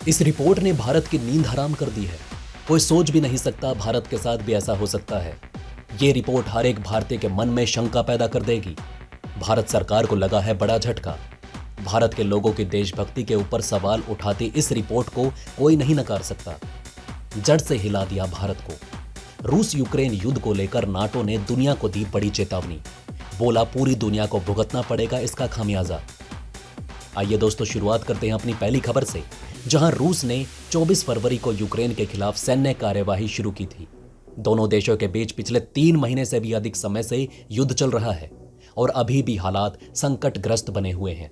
इस रिपोर्ट ने भारत की नींद हराम कर दी है। कोई सोच भी नहीं सकता भारत के साथ भी ऐसा हो सकता है। ये रिपोर्ट हर एक भारतीय के मन में शंका पैदा कर देगी। भारत सरकार को लगा है बड़ा झटका। भारत के लोगों की देशभक्ति के ऊपर सवाल उठाती इस रिपोर्ट को कोई नहीं नकार सकता। जड़ से हिला दिया भारत को। रूस यूक्रेन युद्ध को लेकर नाटो ने दुनिया को दी बड़ी चेतावनी। बोला पूरी दुनिया को भुगतना पड़ेगा इसका खामियाजा। आइए दोस्तों, शुरुआत करते हैं अपनी पहली खबर से, जहां रूस ने 24 फरवरी को यूक्रेन के खिलाफ सैन्य कार्यवाही शुरू की थी। दोनों देशों के बीच पिछले 3 महीने से भी अधिक समय से युद्ध चल रहा है और अभी भी हालात संकटग्रस्त बने हुए हैं।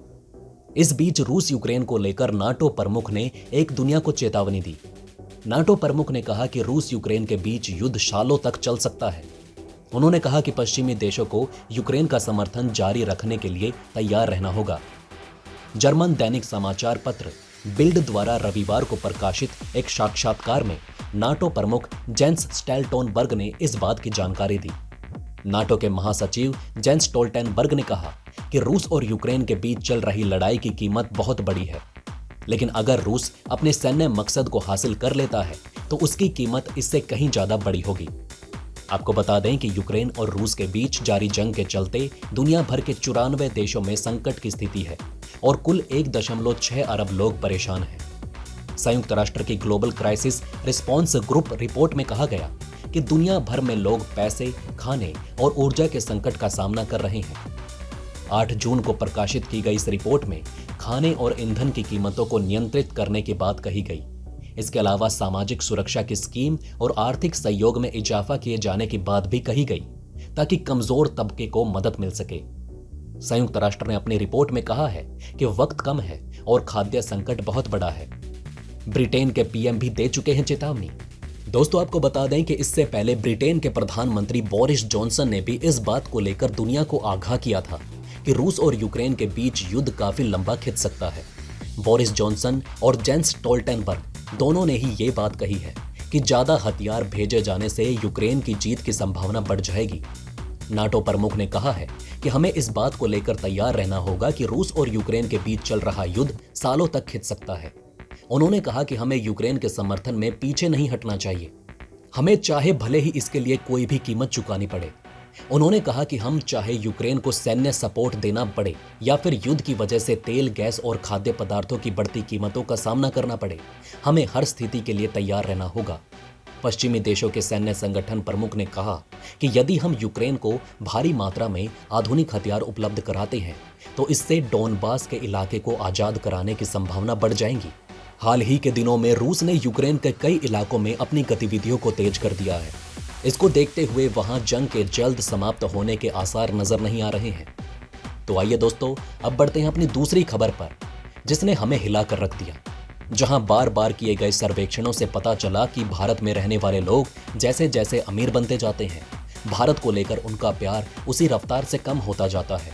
इस बीच रूस यूक्रेन को लेकर नाटो प्रमुख ने एक दुनिया को चेतावनी दी। नाटो प्रमुख ने कहा कि रूस यूक्रेन के बीच युद्ध सालों तक चल सकता है। उन्होंने कहा कि पश्चिमी देशों को यूक्रेन का समर्थन जारी रखने के लिए तैयार रहना होगा। जर्मन दैनिक समाचार पत्र बिल्ड द्वारा रविवार को प्रकाशित एक साक्षात्कार में नाटो प्रमुख जेंस स्टोल्टेनबर्ग ने इस बात की जानकारी दी। नाटो के महासचिव जेंस स्टोल्टेनबर्ग ने कहा कि रूस और यूक्रेन के बीच चल रही लड़ाई की कीमत बहुत बड़ी है, लेकिन अगर रूस अपने सैन्य मकसद को हासिल कर लेता है तो उसकी कीमत इससे कहीं ज्यादा बड़ी होगी। आपको बता दें कि यूक्रेन और रूस के बीच जारी जंग के चलते दुनिया भर के 94 देशों में संकट की स्थिति है और कुल 1.6 अरब लोग परेशान हैं। संयुक्त राष्ट्र की global crisis response group report में कहा गया कि दुनिया भर में लोग पैसे, खाने और ऊर्जा के संकट का सामना कर रहे हैं। 8 जून को प्रकाशित की गई इस रिपोर्ट में खाने और ईंधन की कीमतों को नियंत्रित करने की बात कही गई। इसके अलावा सामाजिक सुरक्षा की स्कीम और आर्थिक सहयोग में इजाफा किए जाने की बात भी कही गई, ताकि कमजोर तबके को मदद मिल सके। संयुक्त राष्ट्र ने अपनी रिपोर्ट में कहा है कि वक्त कम है और खाद्य संकट बहुत बड़ा है। ब्रिटेन के पीएम भी दे चुके हैं चेतावनी। दोस्तों, आपको बता दें कि इससे पहले ब्रिटेन के प्रधानमंत्री बोरिस जॉनसन ने भी इस बात को लेकर दुनिया को आगाह किया था कि रूस और यूक्रेन के बीच युद्ध काफी लंबा खिंच सकता है। बोरिस जॉनसन और जेंस स्टोल्टेनबर्ग दोनों ने ही ये बात कही है कि ज्यादा हथियार भेजे जाने से यूक्रेन की जीत की संभावना बढ़ जाएगी। नाटो प्रमुख ने कहा है कि हमें इस बात को लेकर तैयार रहना होगा कि रूस और यूक्रेन के बीच चल रहा युद्ध सालों तक खिंच सकता है। उन्होंने कहा कि हमें यूक्रेन के समर्थन में पीछे नहीं हटना चाहिए, हमें चाहे भले ही इसके लिए कोई भी कीमत चुकानी पड़े। उन्होंने कहा कि हम चाहे यूक्रेन को सैन्य सपोर्ट देना पड़े या फिर युद्ध की वजह से तेल, गैस और खाद्य पदार्थों की बढ़ती कीमतों का सामना करना पड़े, हमें हर स्थिति के लिए तैयार रहना होगा। पश्चिमी देशों के सैन्य संगठन प्रमुख ने कहा कि यदि हम यूक्रेन को भारी मात्रा में आधुनिक हथियार उपलब्ध कराते हैं तो इससे डोनबास के इलाके को आजाद कराने की संभावना बढ़ जाएगी। हाल ही के दिनों में रूस ने यूक्रेन के कई इलाकों में अपनी गतिविधियों को तेज कर दिया है। इसको देखते हुए वहां जंग के जल्द समाप्त होने के आसार नजर नहीं आ रहे हैं। तो आइए दोस्तों, अब बढ़ते हैं अपनी दूसरी खबर पर, जिसने हमें हिला कर रख दिया। जहां बार बार किए गए सर्वेक्षणों से पता चला कि भारत में रहने वाले लोग जैसे जैसे अमीर बनते जाते हैं, भारत को लेकर उनका प्यार उसी रफ्तार से कम होता जाता है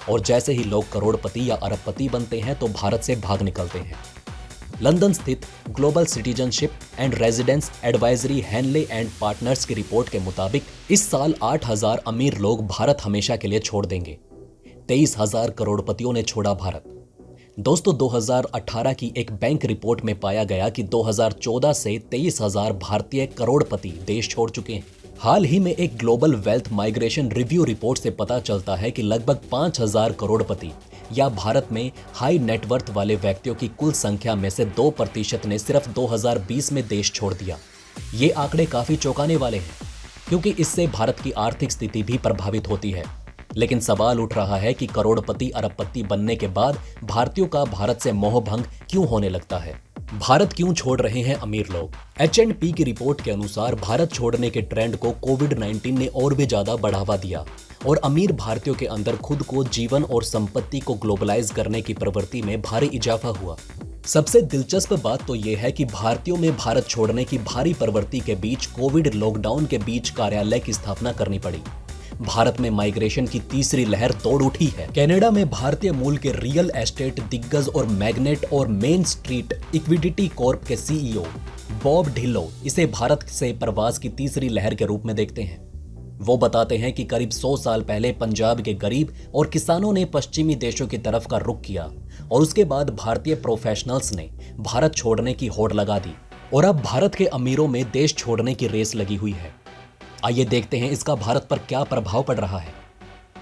और जैसे ही लोग करोड़पति या अरबपति बनते हैं तो भारत से भाग निकलते हैं। लंदन स्थित global citizenship and residence advisory Henle and partners की रिपोर्ट के मुताबिक इस साल 8,000 अमीर लोग भारत हमेशा के लिए छोड़ देंगे। 23,000 करोड़पतियों ने छोड़ा भारत। दोस्तों, 2018 की एक बैंक रिपोर्ट में पाया गया कि 2014 से 23,000 भारतीय करोड़पति देश छोड़ चुके हैं। हाल ही में एक global wealth migration review report से पता चलता है कि लगभग 5,000 करोड़पति या भारत में हाई नेटवर्थ वाले व्यक्तियों की कुल संख्या में से 2% ने सिर्फ 2020 में देश छोड़ दिया। ये आंकड़े काफी चौंकाने वाले हैं, क्योंकि इससे भारत की आर्थिक स्थिति भी प्रभावित होती है। लेकिन सवाल उठ रहा है कि करोड़पति अरबपति बनने के बाद भारतीयों का भारत से मोह भंग क्यों होने लगता है? भारत क्यों छोड़ रहे हैं अमीर लोग? H&P की रिपोर्ट के अनुसार भारत छोड़ने के ट्रेंड को कोविड-19 ने और भी ज्यादा बढ़ावा दिया और अमीर भारतीयों के अंदर खुद को, जीवन और संपत्ति को ग्लोबलाइज करने की प्रवृत्ति में भारी इजाफा हुआ। सबसे दिलचस्प बात तो यह है कि भारतीयों में भारत छोड़ने की भारी प्रवृत्ति के बीच कोविड लॉकडाउन के बीच कार्यालय की स्थापना करनी पड़ी। भारत में माइग्रेशन की तीसरी लहर दौड़ उठी है। कनाडा में भारतीय मूल के रियल एस्टेट दिग्गज और मैग्नेट और मेन स्ट्रीट इक्विटी कॉर्प के सीईओ बॉब ढिल्लो इसे भारत से प्रवास की तीसरी लहर के रूप में देखते हैं। वो बताते हैं कि करीब 100 साल पहले पंजाब के गरीब और किसानों ने पश्चिमी देशों की तरफ का रुख किया और उसके बाद भारतीय प्रोफेशनल्स ने भारत छोड़ने की होड़ लगा दी और अब भारत के अमीरों में देश छोड़ने की रेस लगी हुई है। आइए देखते हैं इसका भारत पर क्या प्रभाव पड़ रहा है।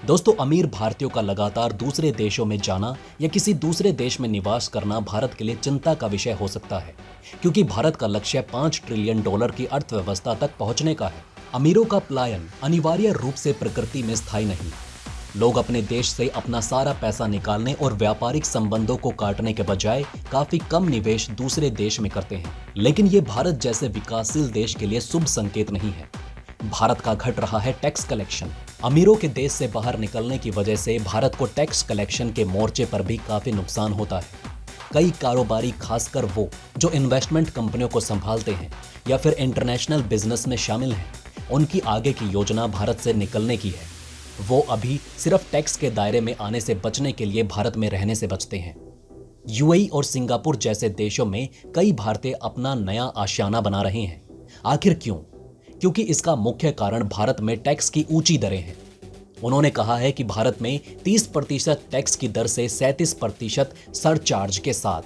दोस्तों, अमीर भारतीयों का लगातार दूसरे देशों में जाना या किसी दूसरे देश में निवास करना भारत के लिए चिंता का विषय हो सकता है, क्योंकि भारत का लक्ष्य $5 ट्रिलियन की अर्थव्यवस्था तक पहुंचने का है। अमीरों का पलायन अनिवार्य रूप से प्रकृति में स्थायी नहीं। लोग अपने देश से अपना सारा पैसा निकालने और व्यापारिक संबंधों को काटने के बजाय काफी कम निवेश दूसरे देश में करते हैं, लेकिन ये भारत जैसे विकासशील देश के लिए शुभ संकेत नहीं है। भारत का घट रहा है टैक्स कलेक्शन। अमीरों के देश से बाहर निकलने की वजह से भारत को टैक्स कलेक्शन के मोर्चे पर भी काफी नुकसान होता है। कई कारोबारी, खासकर वो जो इन्वेस्टमेंट कंपनियों को संभालते हैं या फिर इंटरनेशनल बिजनेस में शामिल हैं, उनकी आगे की योजना भारत से निकलने की है। वो अभी सिर्फ टैक्स के दायरे में आने से बचने के लिए भारत में रहने से बचते हैं। यूएई और सिंगापुर जैसे देशों में कई भारतीय अपना नया आशियाना बना रहे हैं। आखिर क्यों? क्योंकि इसका मुख्य कारण भारत में टैक्स की ऊंची दरें हैं। उन्होंने कहा है कि भारत में 30% टैक्स की दर से 37% सरचार्ज के साथ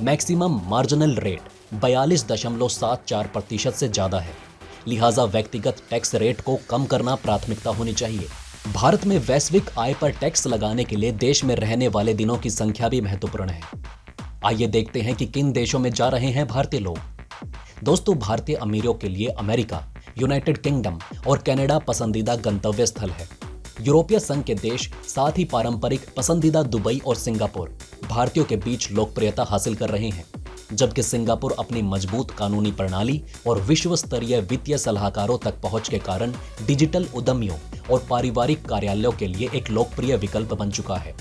मैक्सिमम मार्जिनल रेट 42.74% से ज्यादा है। लिहाजा व्यक्तिगत टैक्स रेट को कम करना प्राथमिकता होनी चाहिए। भारत में वैश्विक आय पर टैक्स लगाने के लिए देश में रहने वाले दिनों की संख्या भी महत्वपूर्ण है। आइए देखते हैं कि किन देशों में जा रहे हैं भारतीय लोग। दोस्तों, भारतीय अमीरों के लिए अमेरिका, यूनाइटेड किंगडम और कनाडा पसंदीदा गंतव्य स्थल है। यूरोपीय संघ के देश, साथ ही पारंपरिक पसंदीदा दुबई और सिंगापुर भारतीयों के बीच लोकप्रियता हासिल कर रहे हैं, जबकि सिंगापुर अपनी मजबूत कानूनी प्रणाली और विश्व स्तरीय वित्तीय सलाहकारों तक पहुंच के कारण डिजिटल उद्यमियों और पारिवारिक कार्यालयों के लिए एक लोकप्रिय विकल्प बन चुका है।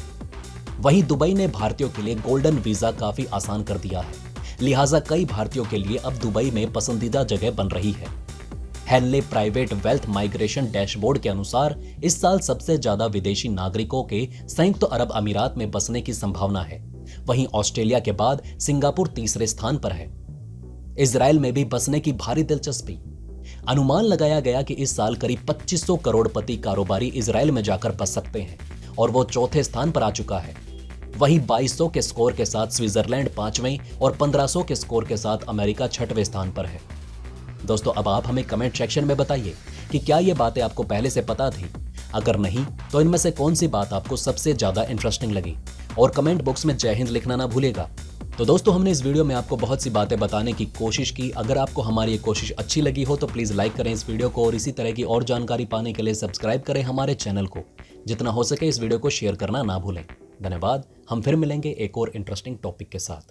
वहीं दुबई ने भारतीयों के लिए गोल्डन वीजा काफी आसान कर दिया है, लिहाजा कई भारतीयों के लिए अब दुबई में पसंदीदा जगह बन रही है। Henley private wealth migration dashboard के अनुसार इस साल सबसे ज्यादा विदेशी नागरिकों के संयुक्त अरब अमीरात में बसने की संभावना है। वहीं ऑस्ट्रेलिया के बाद सिंगापुर तीसरे स्थान पर है। इजराइल में भी बसने की भारी दिलचस्पी। अनुमान लगाया गया कि इस साल करीब 2500 करोड़पति कारोबारी इजराइल में जाकर बस सकते हैं और वो चौथे स्थान पर आ चुका है। वहीं 2200 के स्कोर के साथ स्विट्जरलैंड 5वें और 1500 के स्कोर के साथ अमेरिका 6वें स्थान पर है। दोस्तों, अब आप हमें कमेंट सेक्शन में बताइए कि क्या ये बातें आपको पहले से पता थी? अगर नहीं, तो इनमें से कौन सी बात आपको सबसे ज्यादा इंटरेस्टिंग लगी? और कमेंट बॉक्स में जय हिंद लिखना ना भूलेगा। तो दोस्तों, हमने इस वीडियो में आपको बहुत सी बातें बताने की कोशिश की। अगर आपको हमारी ये कोशिश अच्छी लगी हो तो प्लीज लाइक करें इस वीडियो को और इसी तरह की और जानकारी पाने के लिए सब्सक्राइब करें हमारे चैनल को। जितना हो सके इस वीडियो को शेयर करना ना भूलें। धन्यवाद। हम फिर मिलेंगे एक और इंटरेस्टिंग टॉपिक के साथ।